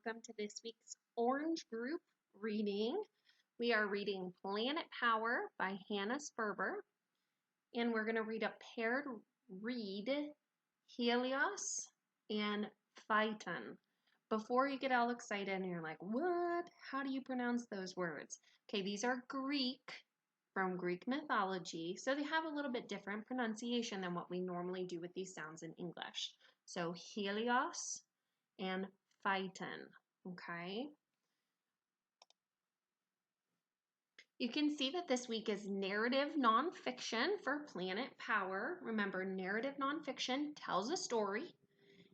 welcome to this week's Orange Group reading. We are reading Planet Power by Hannah Sperber, and we're going to read a paired read, Helios and Phaeton. Before you get all excited and you're like, what? How do you pronounce those words? Okay, these are Greek, from Greek mythology, so they have a little bit different pronunciation than what we normally do with these sounds in English. So Helios and Phaeton, okay? You can see that this week is narrative nonfiction for Planet Power. Remember, narrative nonfiction tells a story.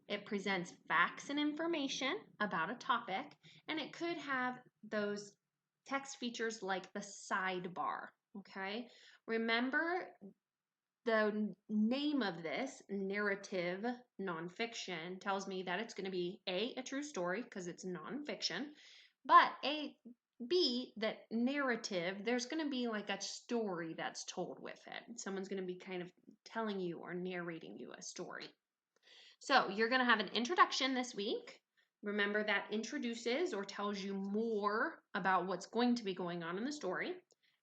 It presents facts and information about a topic, and it could have those text features like the sidebar, okay? Remember, the name of this, narrative nonfiction, tells me that it's going to be A, a true story because it's nonfiction, but B, that narrative, there's going to be like a story that's told with it. Someone's going to be kind of telling you or narrating you a story. So you're going to have an introduction this week. Remember, that introduces or tells you more about what's going to be going on in the story.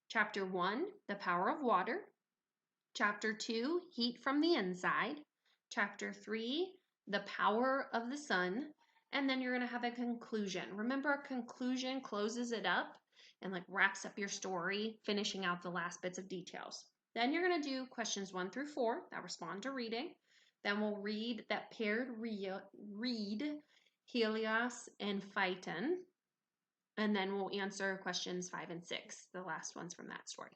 Chapter 1, the power of water. Chapter 2, heat from the inside. Chapter 3, the power of the sun. And then you're going to have a conclusion. Remember, a conclusion closes it up and like wraps up your story, finishing out the last bits of details. Then you're going to do questions 1 through 4 that respond to reading. Then we'll read that paired read, Helios and Phaeton. And then we'll answer questions 5 and 6, the last ones from that story.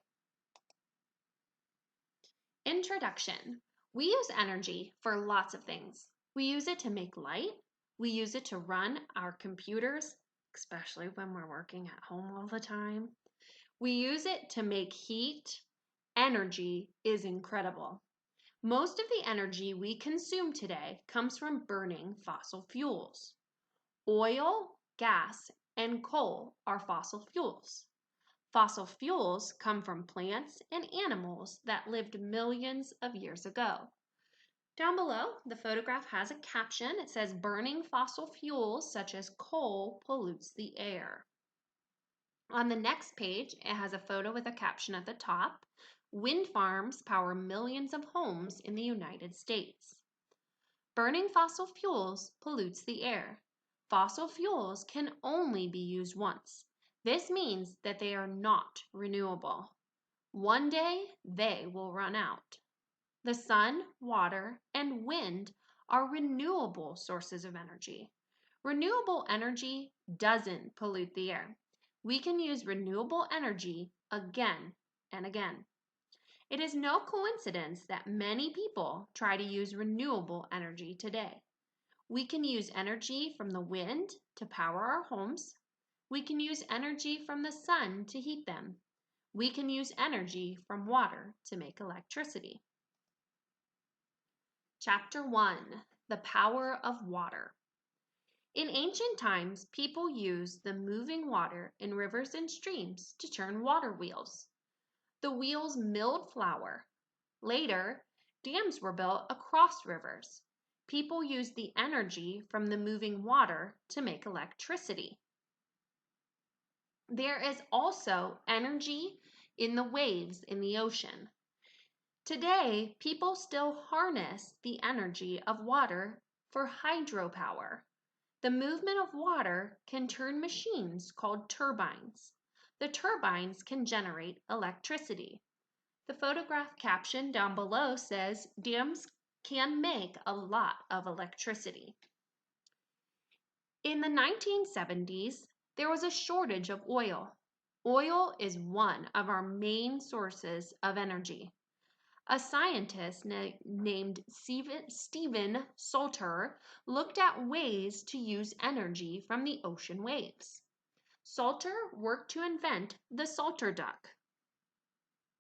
Introduction. We use energy for lots of things. We use it to make light. We use it to run our computers, especially when we're working at home all the time. We use it to make heat. Energy is incredible. Most of the energy we consume today comes from burning fossil fuels. Oil, gas, and coal are fossil fuels. Fossil fuels come from plants and animals that lived millions of years ago. Down below, the photograph has a caption. It says, burning fossil fuels such as coal pollutes the air. On the next page, it has a photo with a caption at the top. Wind farms power millions of homes in the United States. Burning fossil fuels pollutes the air. Fossil fuels can only be used once. This means that they are not renewable. One day, they will run out. The sun, water, and wind are renewable sources of energy. Renewable energy doesn't pollute the air. We can use renewable energy again and again. It is no coincidence that many people try to use renewable energy today. We can use energy from the wind to power our homes. We can use energy from the sun to heat them. We can use energy from water to make electricity. Chapter 1, the power of water. In ancient times, people used the moving water in rivers and streams to turn water wheels. The wheels milled flour. Later, dams were built across rivers. People used the energy from the moving water to make electricity. There is also energy in the waves in the ocean. Today, people still harness the energy of water for hydropower. The movement of water can turn machines called turbines. The turbines can generate electricity. The photograph caption down below says, dams can make a lot of electricity. In the 1970s, there was a shortage of oil. Oil is one of our main sources of energy. A scientist named Stephen Salter looked at ways to use energy from the ocean waves. Salter worked to invent the Salter duck.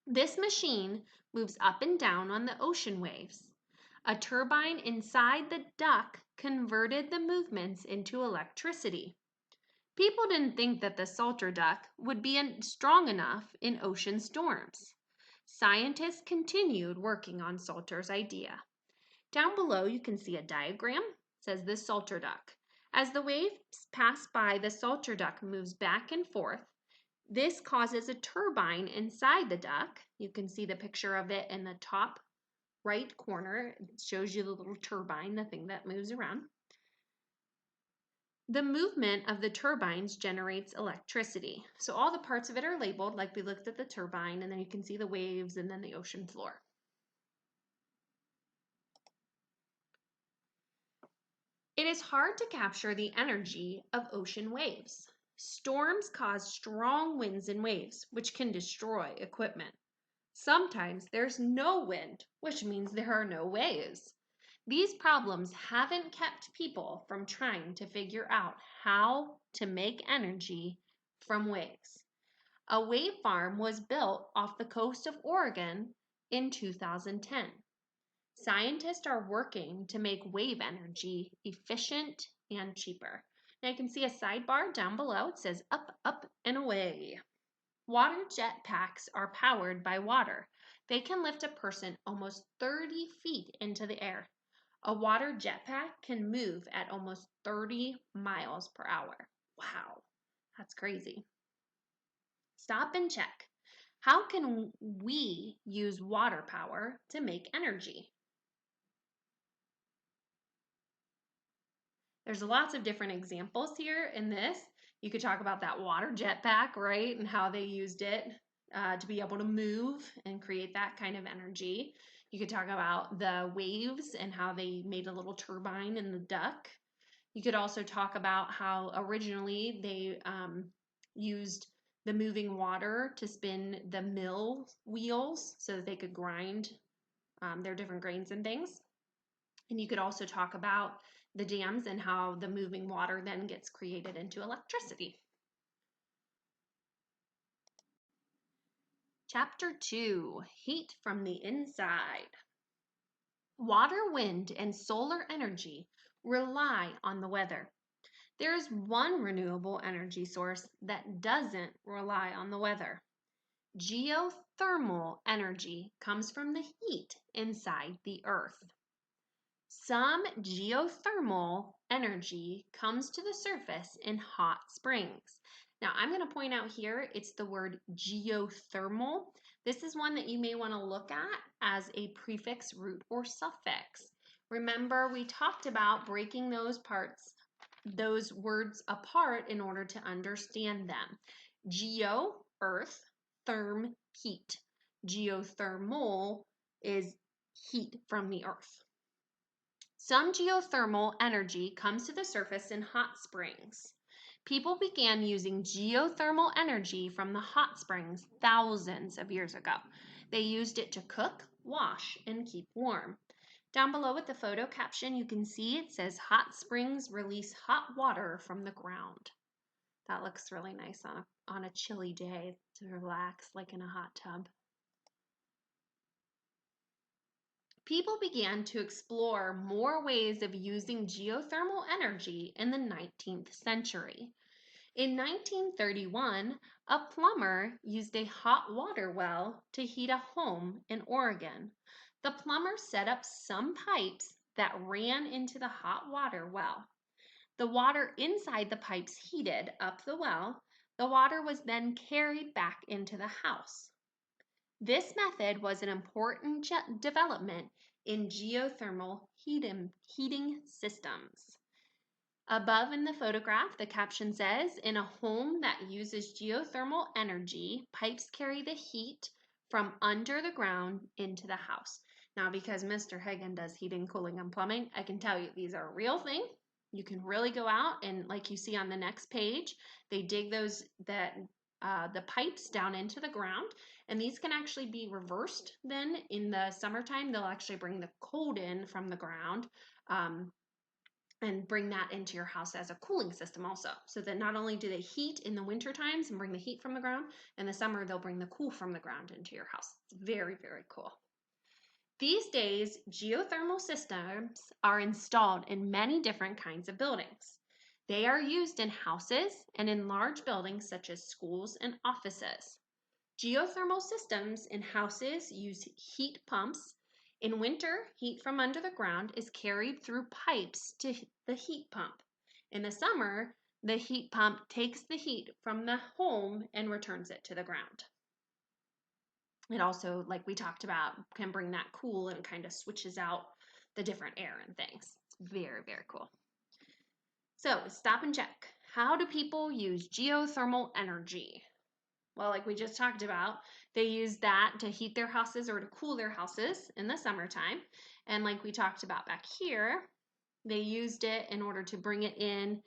This machine moves up and down on the ocean waves. A turbine inside the duck converted the movements into electricity. People didn't think that the Salter duck would be strong enough in ocean storms. Scientists continued working on Salter's idea. Down below, you can see a diagram. It says this Salter duck. As the waves pass by, the Salter duct moves back and forth. This causes a turbine inside the duct. You can see the picture of it in the top right corner. It shows you the little turbine, the thing that moves around. The movement of the turbines generates electricity. So all the parts of it are labeled, like we looked at the turbine, and then you can see the waves and then the ocean floor. It is hard to capture the energy of ocean waves. Storms cause strong winds and waves, which can destroy equipment. Sometimes there's no wind, which means there are no waves. These problems haven't kept people from trying to figure out how to make energy from waves. A wave farm was built off the coast of Oregon in 2010. Scientists are working to make wave energy efficient and cheaper. Now you can see a sidebar down below. It says up, up, and away. Water jet packs are powered by water. They can lift a person almost 30 feet into the air. A water jetpack can move at almost 30 miles per hour. Wow, that's crazy. Stop and check. How can we use water power to make energy? There's lots of different examples here in this. You could talk about that water jetpack, right, and how they used it to be able to move and create that kind of energy. You could talk about the waves and how they made a little turbine in the duck. You could also talk about how originally they used the moving water to spin the mill wheels so that they could grind their different grains and things. And you could also talk about the dams and how the moving water then gets created into electricity. Chapter 2, Heat from the Inside. Water, wind, and solar energy rely on the weather. There is one renewable energy source that doesn't rely on the weather. Geothermal energy comes from the heat inside the earth. Some geothermal energy comes to the surface in hot springs. Now, I'm going to point out here, it's the word geothermal. This is one that you may want to look at as a prefix, root, or suffix. Remember, we talked about breaking those words apart in order to understand them. Geo, earth, therm, heat. Geothermal is heat from the earth. Some geothermal energy comes to the surface in hot springs. People began using geothermal energy from the hot springs thousands of years ago. They used it to cook, wash, and keep warm. Down below with the photo caption, you can see it says hot springs release hot water from the ground. That looks really nice on a chilly day to relax like in a hot tub. People began to explore more ways of using geothermal energy in the 19th century. In 1931, a plumber used a hot water well to heat a home in Oregon. The plumber set up some pipes that ran into the hot water well. The water inside the pipes heated up the well. The water was then carried back into the house. This method was an important development in geothermal heating systems. Above in the photograph, the caption says, in a home that uses geothermal energy, pipes carry the heat from under the ground into the house. Now, because Mr. Hagen does heating, cooling, and plumbing, I can tell you these are a real thing. You can really go out and, like you see on the next page, they dig the pipes down into the ground, and these can actually be reversed. Then in the summertime, they'll actually bring the cold in from the ground and bring that into your house as a cooling system also. So that not only do they heat in the winter times and bring the heat from the ground, in the summer they'll bring the cool from the ground into your house. It's very, very cool. These days, geothermal systems are installed in many different kinds of buildings. They are used in houses and in large buildings such as schools and offices. Geothermal systems in houses use heat pumps. In winter, heat from under the ground is carried through pipes to the heat pump. In the summer, the heat pump takes the heat from the home and returns it to the ground. It also, like we talked about, can bring that cool and kind of switches out the different air and things. It's very, very cool. So stop and check. How do people use geothermal energy? Well, like we just talked about, they use that to heat their houses or to cool their houses in the summertime. And like we talked about back here, they used it in order to bring it in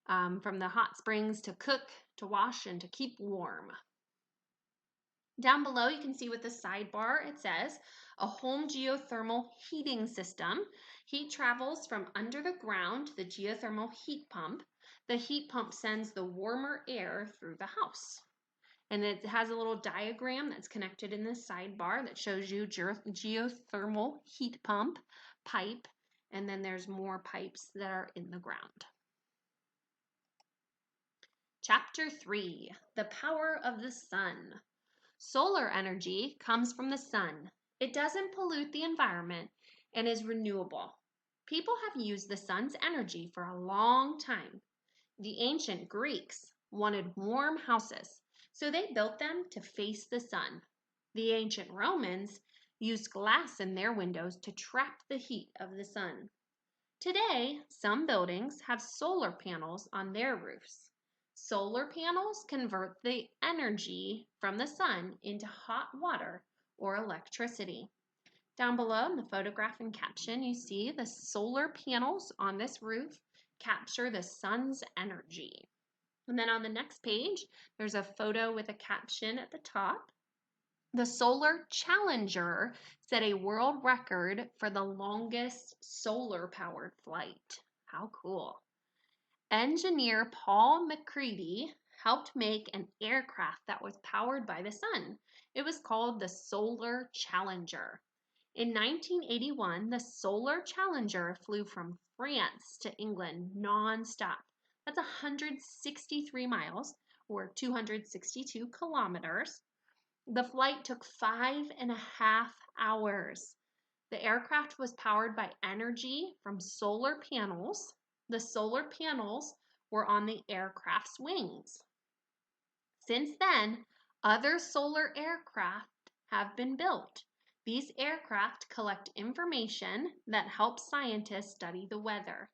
from the hot springs to cook, to wash, and to keep warm. Down below, you can see with the sidebar, it says, a home geothermal heating system. Heat travels from under the ground to the geothermal heat pump. The heat pump sends the warmer air through the house. And it has a little diagram that's connected in this sidebar that shows you geothermal heat pump, pipe, and then there's more pipes that are in the ground. Chapter 3, the power of the sun. Solar energy comes from the sun. It doesn't pollute the environment and is renewable. People have used the sun's energy for a long time. The ancient Greeks wanted warm houses, so they built them to face the sun. The ancient Romans used glass in their windows to trap the heat of the sun. Today, some buildings have solar panels on their roofs. Solar panels convert the energy from the sun into hot water or electricity. Down below in the photograph and caption, you see the solar panels on this roof capture the sun's energy. And then on the next page, there's a photo with a caption at the top. The Solar Challenger set a world record for the longest solar-powered flight. How cool. Engineer Paul MacCready helped make an aircraft that was powered by the sun. It was called the Solar Challenger. In 1981, the Solar Challenger flew from France to England non-stop. That's 163 miles or 262 kilometers. The flight took 5.5 hours. The aircraft was powered by energy from solar panels. The solar panels were on the aircraft's wings. Since then, other solar aircraft have been built. These aircraft collect information that helps scientists study the weather.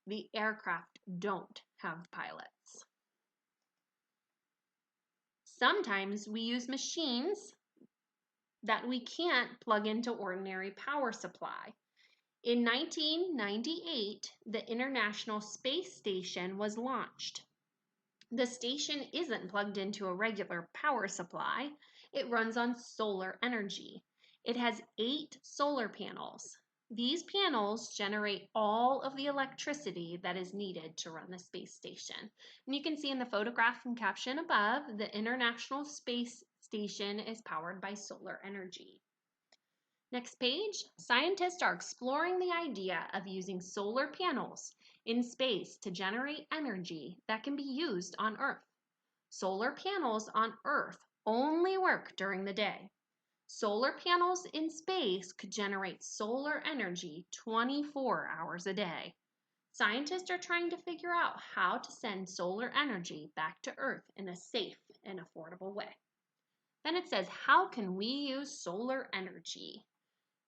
The aircraft don't have pilots. Sometimes we use machines that we can't plug into ordinary power supply. In 1998, the International Space Station was launched. The station isn't plugged into a regular power supply. It runs on solar energy. It has 8 solar panels. These panels generate all of the electricity that is needed to run the space station. And you can see in the photograph and caption above, the International Space Station is powered by solar energy. Next page, scientists are exploring the idea of using solar panels in space to generate energy that can be used on Earth. Solar panels on Earth only work during the day. Solar panels in space could generate solar energy 24 hours a day. Scientists are trying to figure out how to send solar energy back to Earth in a safe and affordable way. Then it says, how can we use solar energy?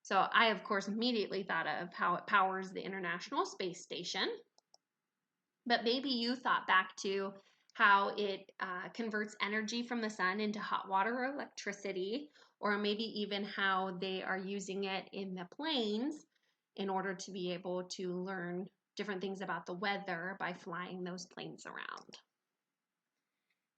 So I, of course, immediately thought of how it powers the International Space Station. But maybe you thought back to how it converts energy from the sun into hot water or electricity, or maybe even how they are using it in the planes in order to be able to learn different things about the weather by flying those planes around.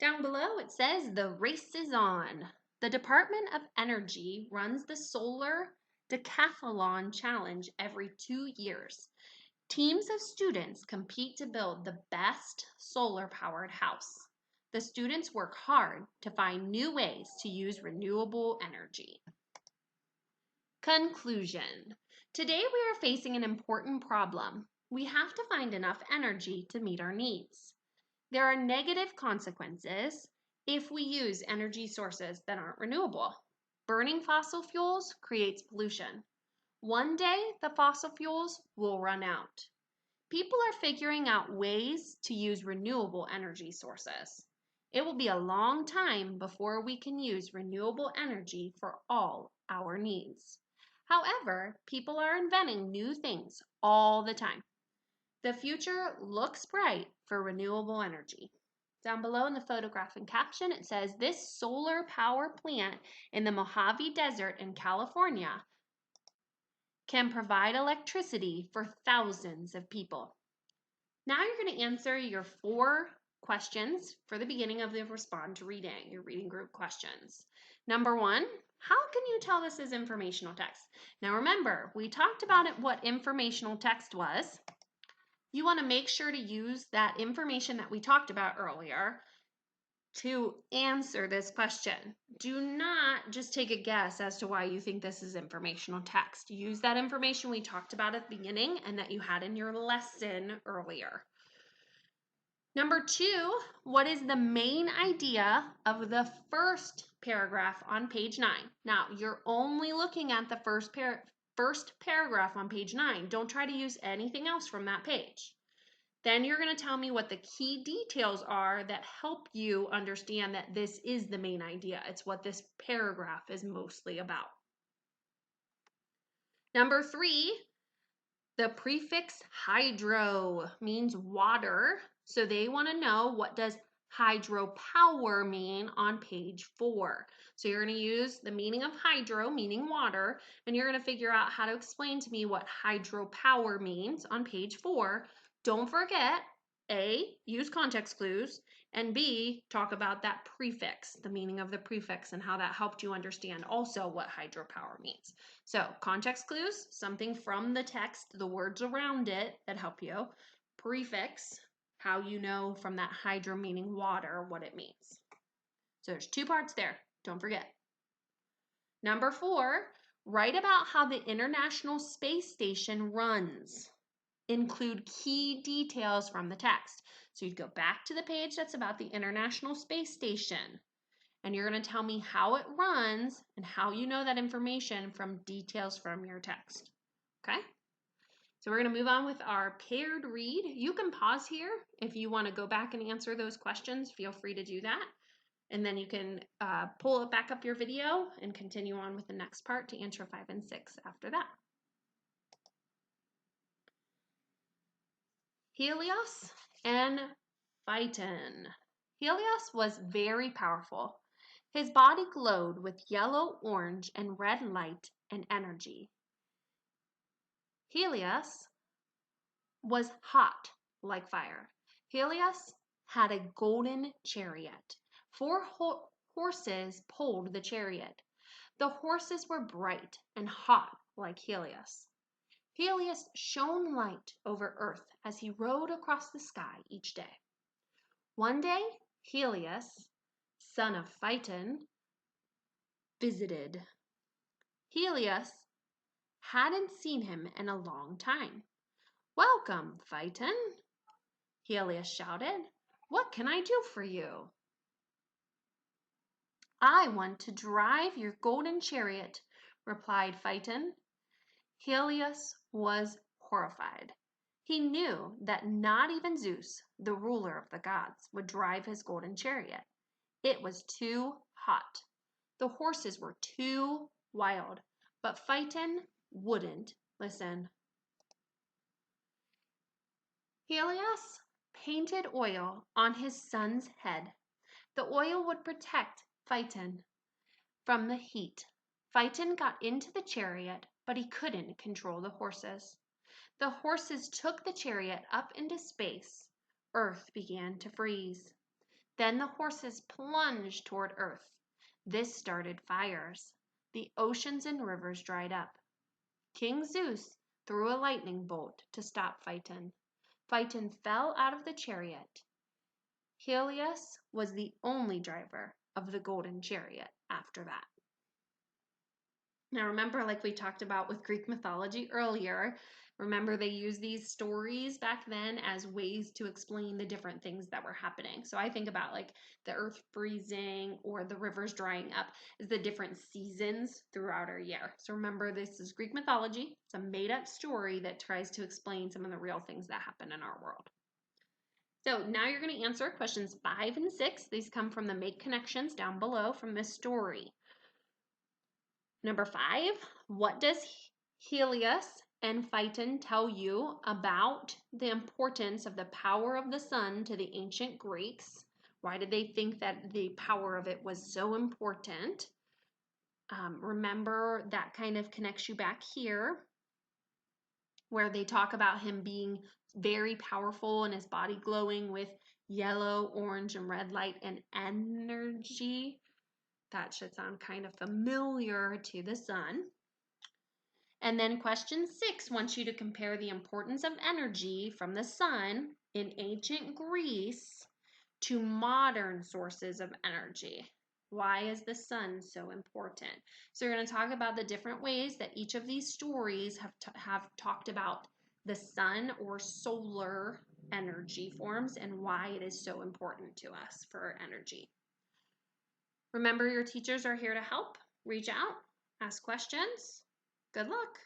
Down below it says the race is on. The Department of Energy runs the Solar Decathlon Challenge every 2 years. Teams of students compete to build the best solar-powered house. The students work hard to find new ways to use renewable energy. Conclusion. Today we are facing an important problem. We have to find enough energy to meet our needs. There are negative consequences if we use energy sources that aren't renewable. Burning fossil fuels creates pollution. One day, the fossil fuels will run out. People are figuring out ways to use renewable energy sources. It will be a long time before we can use renewable energy for all our needs. However, people are inventing new things all the time. The future looks bright for renewable energy. Down below in the photograph and caption, it says this solar power plant in the Mojave Desert in California can provide electricity for thousands of people. Now you're going to answer your 4 questions for the beginning of the Respond to Reading, your reading group questions. Number 1, how can you tell this is informational text? Now remember, we talked about what informational text was. You want to make sure to use that information that we talked about earlier to answer this question. Do not just take a guess as to why you think this is informational text. Use that information we talked about at the beginning and that you had in your lesson earlier. Number 2, what is the main idea of the first paragraph on page 9? Now, you're only looking at the first paragraph on page 9. Don't try to use anything else from that page. Then you're going to tell me what the key details are that help you understand that this is the main idea. It's what this paragraph is mostly about. Number 3, the prefix hydro means water. So they want to know, what does hydropower mean on page 4? So you're going to use the meaning of hydro, meaning water, and you're going to figure out how to explain to me what hydropower means on page 4. Don't forget, A, use context clues, and B, talk about that prefix, the meaning of the prefix and how that helped you understand also what hydropower means. So context clues, something from the text, the words around it that help you. Prefix, how you know from that hydro meaning water what it means. So there's 2 parts there, don't forget. Number 4, write about how the International Space Station runs. Include key details from the text. So you'd go back to the page that's about the International Space Station, and you're going to tell me how it runs and how you know that information from details from your text. Okay? So we're going to move on with our paired read. You can pause here if you want to go back and answer those questions. Feel free to do that. And then you can pull it back up your video and continue on with the next part to answer 5 and 6 after that. Helios and Phaeton. Helios was very powerful. His body glowed with yellow, orange, and red light and energy. Helios was hot like fire. Helios had a golden chariot. 4 horses pulled the chariot. The horses were bright and hot like Helios. Helios shone light over earth as he rode across the sky each day. One day, Helios, son of Phaeton, visited. Helios hadn't seen him in a long time. "Welcome, Phaeton," Helios shouted. "What can I do for you?" "I want to drive your golden chariot," replied Phaeton. Helios was horrified. He knew that not even Zeus, the ruler of the gods, would drive his golden chariot. It was too hot. The horses were too wild, but Phaeton wouldn't listen. Helios painted oil on his son's head. The oil would protect Phaeton from the heat. Phaeton got into the chariot, but he couldn't control the horses. The horses took the chariot up into space. Earth began to freeze. Then the horses plunged toward Earth. This started fires. The oceans and rivers dried up. King Zeus threw a lightning bolt to stop Phaeton. Phaeton fell out of the chariot. Helios was the only driver of the golden chariot after that. Now, remember, like we talked about with Greek mythology earlier, remember they used these stories back then as ways to explain the different things that were happening. So I think about like the earth freezing or the rivers drying up as the different seasons throughout our year. So remember, this is Greek mythology. It's a made up story that tries to explain some of the real things that happen in our world. So now you're going to answer questions 5 and 6. These come from the Make Connections down below from this story. Number 5, what does Helios and Phaeton tell you about the importance of the power of the sun to the ancient Greeks? Why did they think that the power of it was so important? Remember, that kind of connects you back here, where they talk about him being very powerful and his body glowing with yellow, orange, and red light and energy. That should sound kind of familiar to the sun. And then question 6 wants you to compare the importance of energy from the sun in ancient Greece to modern sources of energy. Why is the sun so important? So we're going to talk about the different ways that each of these stories have talked about the sun or solar energy forms and why it is so important to us for energy. Remember, your teachers are here to help. Reach out, ask questions. Good luck.